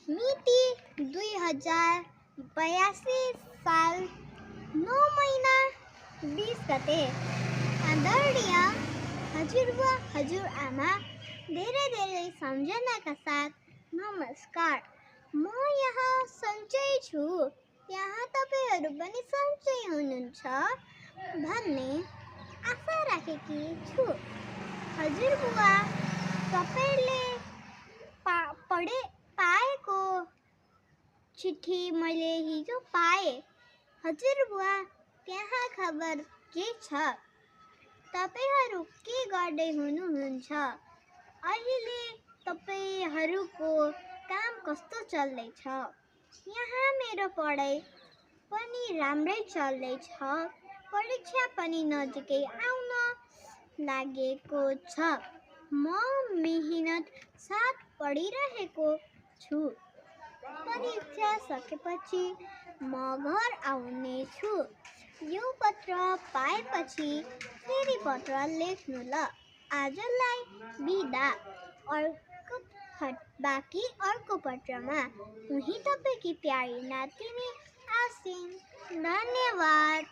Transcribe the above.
मिति 2082 साल 9 महिना 20 गते। आदरणीय हजुरबुवा हजुरआमा, धेरै धेरै सम्झनाका साथ नमस्कार। म यहाँ सन्चै छु। यहाँ तपाईहरू पनि सन्चै हुनुहुन्छ भन्ने आशा राखेकी छु। हजुरबुवा, तपाईले पाएको चिठी मैले हिजो पाएँ। हजुरबुवा, त्यहाँ खबर के छ? तपाईहरू के गर्दै हुनुहुन्छ? अहिले तपाईहरूको काम कस्तो चल्दैछ? यहाँ मेरो पढाइ पनि राम्रै चल्दैछ। परीक्षा पनि नजिकै आउन लागेको छ। म मेहनत साथ पढिरहेको छु। परीक्षा सकेपछि म घर आउने छु। यो पत्र पाएपछि फेरि पत्र लेख्नु ल। आजलाई बिदा। बाँकी अर्को पत्रमा। उही तपाईकी प्यारी नातिनी आसिन। धन्यवाद।